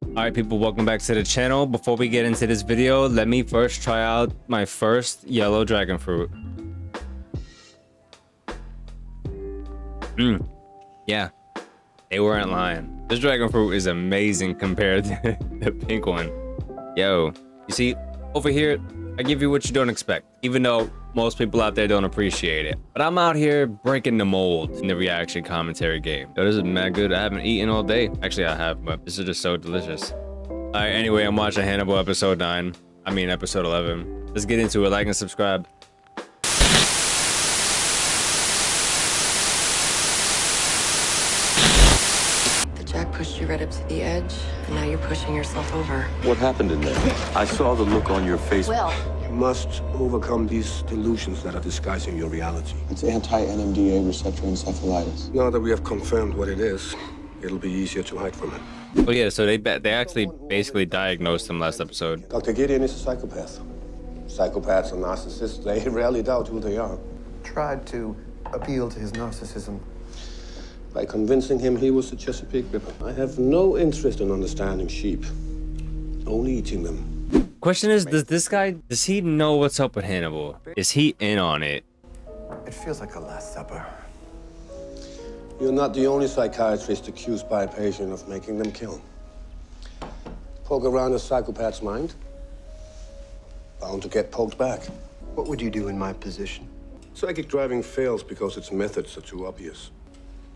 Alright people, welcome back to the channel. Before we get into this video, let me first try out my first yellow dragon fruit. Yeah, they weren't lying. This dragon fruit is amazing compared to the pink one. Yo, you see, over here, I give you what you don't expect, even though most people out there don't appreciate it. But I'm out here breaking the mold in the reaction commentary game. Yo, this is mad good. I haven't eaten all day. Actually, I have, but this is just so delicious. All right, anyway, I'm watching Hannibal episode 9. I mean, episode 11. Let's get into it. Like and subscribe. Jack pushed you right up to the edge, and now you're pushing yourself over. What happened in there? I saw the look on your face. Will. You must overcome these delusions that are disguising your reality. It's anti-NMDA receptor encephalitis. Now that we have confirmed what it is, it'll be easier to hide from it. Oh yeah, so they actually basically diagnosed him last episode. Dr. Gideon is a psychopath. Psychopaths and narcissists, they rarely doubt who they are. Tried to appeal to his narcissism. By convincing him he was the Chesapeake Ripper. I have no interest in understanding sheep, only eating them. Question is, does he know what's up with Hannibal? Is he in on it? It feels like a Last Supper. You're not the only psychiatrist accused by a patient of making them kill. Poke around a psychopath's mind, bound to get poked back. What would you do in my position? Psychic driving fails because its methods are too obvious.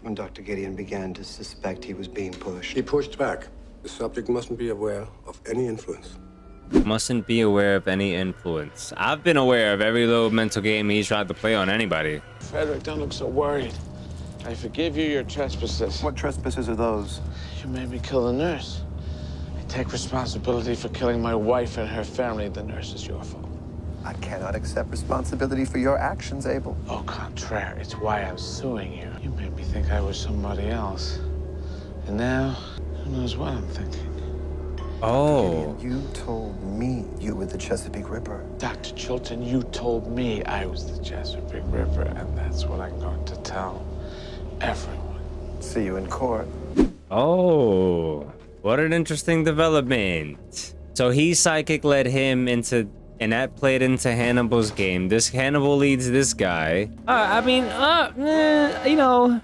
When Dr. Gideon began to suspect he was being pushed. He pushed back. The subject mustn't be aware of any influence. Mustn't be aware of any influence. I've been aware of every little mental game he's tried to play on anybody. Frederick, don't look so worried. I forgive you your trespasses. What trespasses are those? You made me kill the nurse. I take responsibility for killing my wife and her family. The nurse is your fault. I cannot accept responsibility for your actions, Abel. Au contraire, it's why I'm suing you. You made me think I was somebody else. And now, who knows what I'm thinking. Oh. Gideon, you told me you were the Chesapeake Ripper. Dr. Chilton, you told me I was the Chesapeake Ripper, and that's what I'm going to tell everyone. See you in court. Oh, what an interesting development. So he psychic led him into, and that played into Hannibal's game. This Hannibal leads this guy. You know,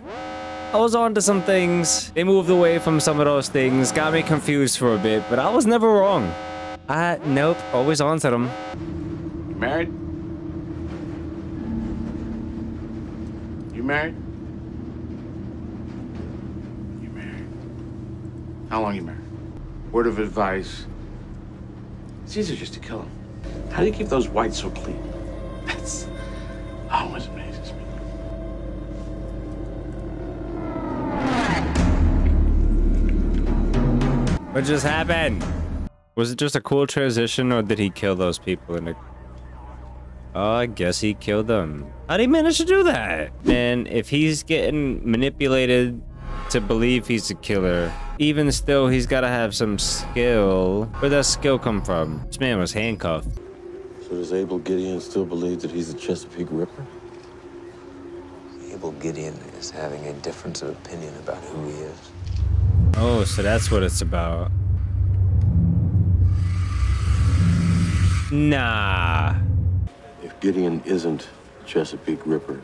I was on to some things. They moved away from some of those things, got me confused for a bit, but I was never wrong. Nope, always on to them. You married? You married? You married? How long you married? Word of advice. It's easier just to kill him. How do you keep those whites so clean? That's always amazes me. What just happened? Was it just a cool transition, or did he kill those people in the... Oh, I guess he killed them. How'd he manage to do that? And if he's getting manipulated to believe he's a killer, even still, he's got to have some skill. Where'd that skill come from? This man was handcuffed. So does Abel Gideon still believe that he's the Chesapeake Ripper? Abel Gideon is having a difference of opinion about who he is. Oh, so that's what it's about. Nah. If Gideon isn't the Chesapeake Ripper,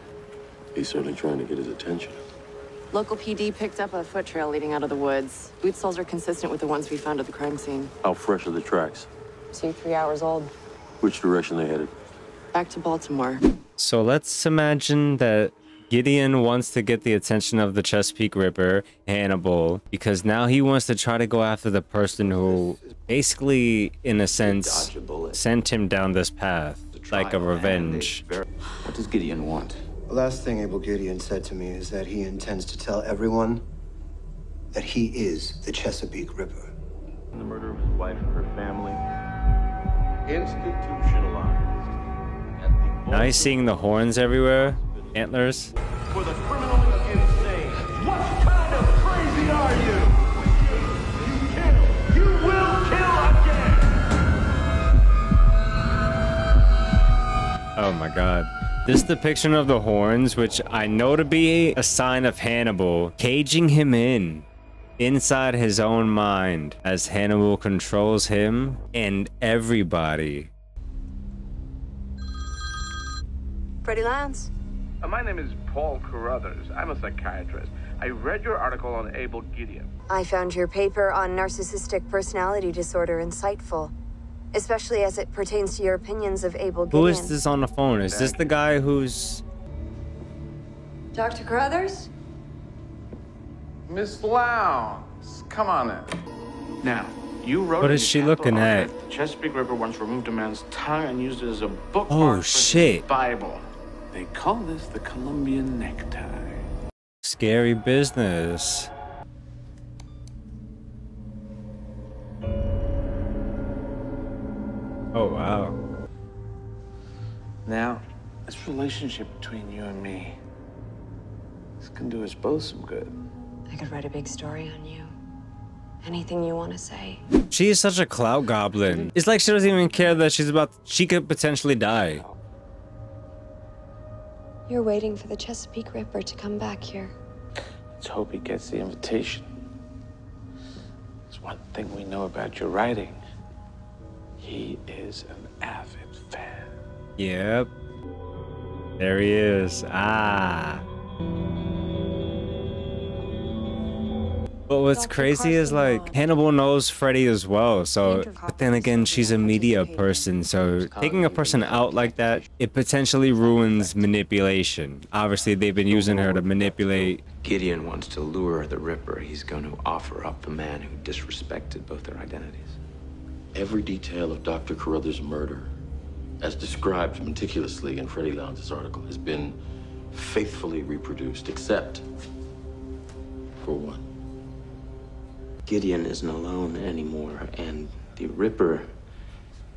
he's certainly trying to get his attention. Local PD picked up a foot trail leading out of the woods. Boot soles are consistent with the ones we found at the crime scene. How fresh are the tracks? 2-3 hours old. Which direction they headed? Back to Baltimore. So let's imagine that Gideon wants to get the attention of the Chesapeake Ripper, Hannibal, because now he wants to try to go after the person who basically, in a sense, sent him down this path, like a revenge. What does Gideon want? The last thing Abel Gideon said to me is that he intends to tell everyone that he is the Chesapeake Ripper. The murder of his wife and her family. Institutionalized. Nice seeing the horns everywhere. Antlers. For the criminally insane. What kind of crazy are you? You kill. You will kill again. Oh my god. This depiction of the horns, which I know to be a sign of Hannibal, caging him in. inside his own mind as Hannibal controls him and everybody. Freddie Lance. My name is Paul Carruthers. I'm a psychiatrist. I read your article on Abel Gideon. I found your paper on narcissistic personality disorder insightful, especially as it pertains to your opinions of Abel Gideon. Who is this on the phone? Is this the guy who's... Dr. Carruthers? Miss Lowndes, come on in. Now, you wrote. What is she looking at? The Chesapeake Ripper once removed a man's tongue and used it as a bookmark Oh, for shit. his Bible. They call this the Colombian necktie. Scary business. Oh, wow. Now, this relationship between you and me, this can do us both some good. I could write a big story on you. Anything you want to say. She is such a clout goblin. It's like she doesn't even care that she could potentially die. You're waiting for the Chesapeake Ripper to come back here. Let's hope he gets the invitation. There's one thing we know about your writing. He is an avid fan. Yep. There he is. Ah. But what's crazy is like Hannibal knows Freddy as well, so but then again she's a media person, so taking a person out like that, it potentially ruins manipulation. Obviously they've been using her to manipulate. Gideon wants to lure the Ripper. He's going to offer up the man who disrespected both their identities. Every detail of Dr. Carruthers' murder, as described meticulously in Freddie Lowndes' article, has been faithfully reproduced, except for one. Gideon isn't alone anymore, and the Ripper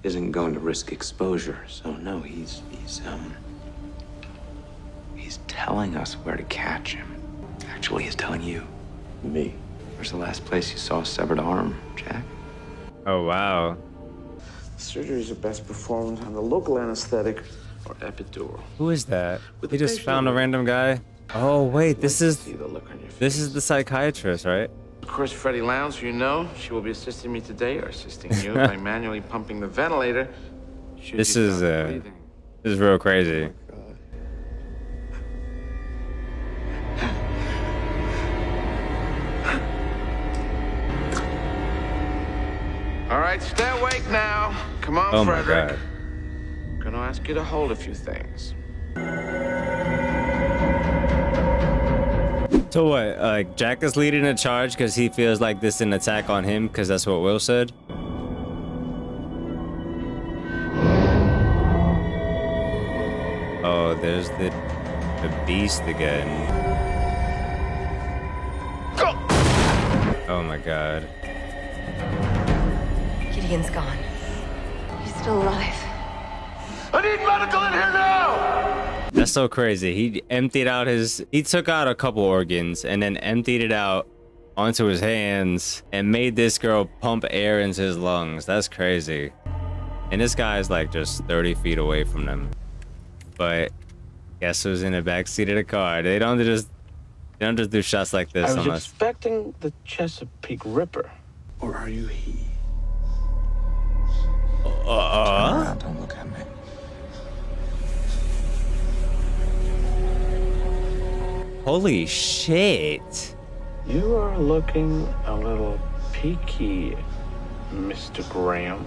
isn't going to risk exposure. So no, he's telling us where to catch him. Actually, he's telling you. Me. Where's the last place you saw a severed arm, Jack? Oh wow. Surgeries are best performed on the local anesthetic or epidural. Who is that? With He the just patient found a alert. random guy. Oh wait, this is See the look on your face. the psychiatrist, right? Of course, Freddie Lowndes, who you know, she will be assisting me today, or assisting you by manually pumping the ventilator. should This you is stop breathing. this is real crazy. All right, stay awake now. Come on, Oh my Frederick. god. I'm gonna ask you to hold a few things. So what, like Jack is leading a charge because he feels like this is an attack on him because that's what Will said? Oh, there's the beast again. Go! Oh my god. Gideon's gone. He's still alive. I need medical in here now! That's so crazy. He took out a couple organs and then emptied it out onto his hands and made this girl pump air into his lungs. That's crazy. And this guy is like just 30 feet away from them. But guess who's in the back seat of the car? They don't just do shots like this I was unless expecting the Chesapeake Ripper. Or are you he? Turn around, don't look at me. Holy shit. You are looking a little peaky, Mr. Graham.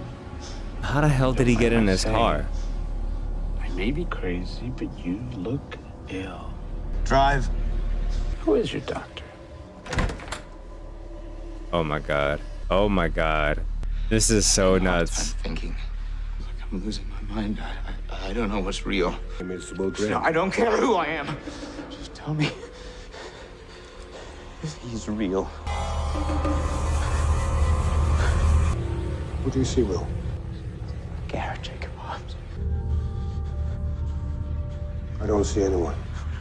How the hell did he get in his car? I may be crazy, but you look ill. Drive. Who is your doctor? Oh my god. Oh my god. This is so nuts. I'm thinking. Like I'm losing my mind. I don't know what's real. Mr. Will No, Graham. I don't care who I am. Just tell me if he's real. What do you see, Will? Garrett Jacob Hobbs. I don't see anyone.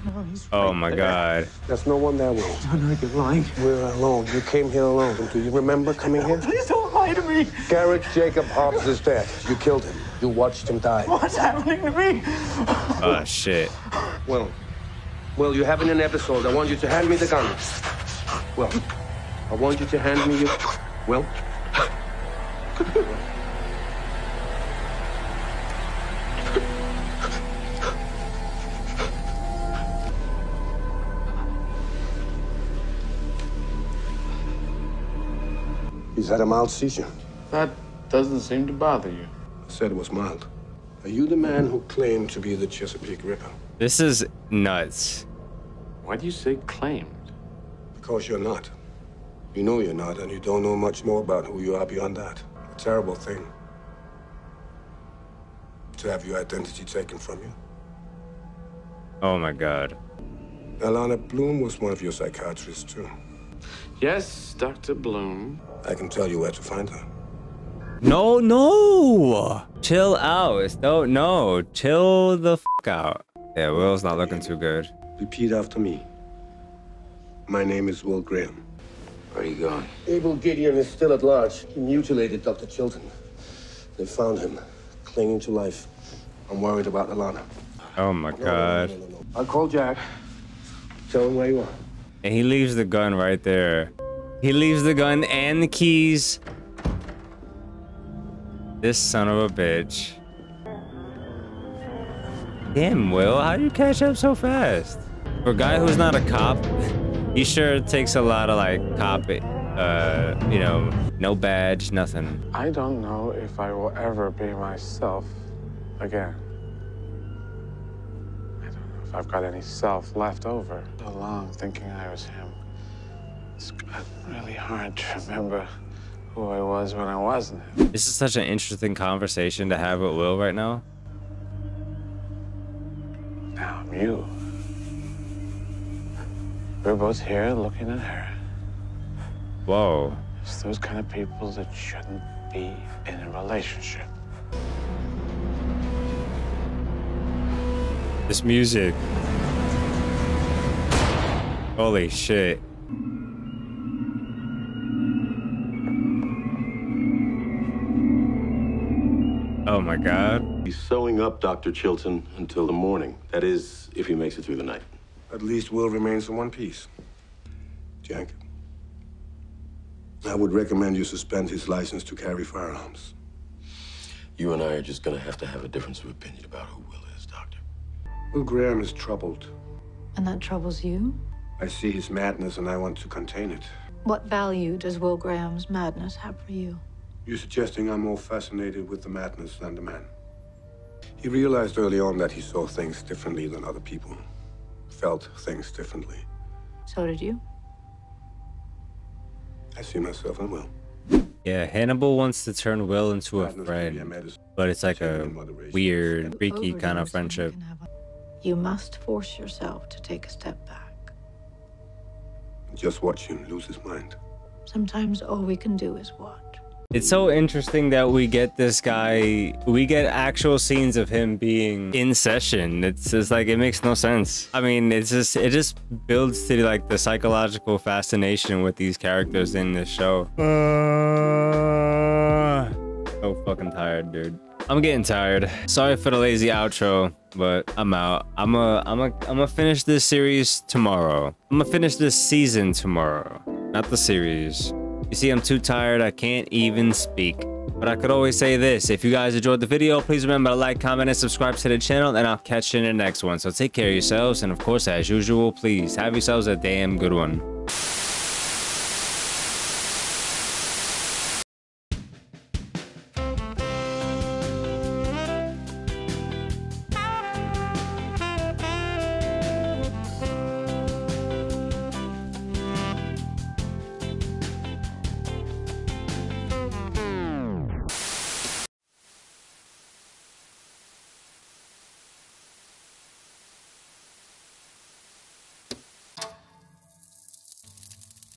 No, he's Oh right my there. god. There's no one there, Will. No, no, you're lying. We're alone. You came here alone. Do you remember coming here? Please don't lie to me. Garrett Jacob Hobbs is dead. You killed him. You watched him die. What's happening to me? Oh shit. Will, you having an episode. I want you to hand me the gun. Will, I want you to hand me your... Well? He's had a mild seizure. That doesn't seem to bother you. I said it was mild. Are you the man who claimed to be the Chesapeake Ripper? This is nuts. Why do you say claimed? Because you're not. You know you're not, and you don't know much more about who you are beyond that. A terrible thing. To have your identity taken from you. Oh my God. Alana Bloom was one of your psychiatrists, too. Yes, Dr. Bloom. I can tell you where to find her. No, no. Chill out. No. Chill the fuck out. Yeah, Will's not looking too good. Repeat after me. My name is Will Graham. Where are you going? Abel Gideon is still at large. He mutilated Dr. Chilton. They found him, clinging to life. I'm worried about Alana. Oh my God. No. I'll call Jack. Tell him where you are. And he leaves the gun right there. He leaves the gun and the keys. This son of a bitch. Damn, Will, how do you catch up so fast? For a guy who's not a cop, he sure takes a lot of like cop, you know, no badge, nothing. I don't know if I will ever be myself again. I don't know if I've got any self left over. So long thinking I was him. It's gotten really hard to remember who I was when I wasn't him. This is such an interesting conversation to have with Will right now. Now I'm you. We're both here looking at her. Whoa. It's those kind of people that shouldn't be in a relationship. This music. Holy shit. Oh my God. He's sewing up Dr. Chilton until the morning. That is, if he makes it through the night. At least Will remains in one piece. Jack, I would recommend you suspend his license to carry firearms. You and I are just gonna have to have a difference of opinion about who Will is, Doctor. Will Graham is troubled. And that troubles you? I see his madness and I want to contain it. What value does Will Graham's madness have for you? You're suggesting I'm more fascinated with the madness than the man. He realized early on that he saw things differently than other people. Felt things differently. So did you? I see myself in Will. Yeah, Hannibal wants to turn Will into a friend, but it's like a weird, freaky kind of friendship. You must force yourself to take a step back. Just watch him lose his mind. Sometimes all we can do is watch. It's so interesting that we get this guy, we get actual scenes of him being in session. It's just like, it makes no sense. I mean, it just builds to like the psychological fascination with these characters in this show. So fucking tired, dude. I'm getting tired. Sorry for the lazy outro, but I'm out. I'm gonna finish this series tomorrow. I'm gonna finish this season tomorrow, not the series. You see, I'm too tired. I can't even speak. But I could always say this. If you guys enjoyed the video, please remember to like, comment, and subscribe to the channel, and I'll catch you in the next one. So take care of yourselves, and of course, as usual, please have yourselves a damn good one.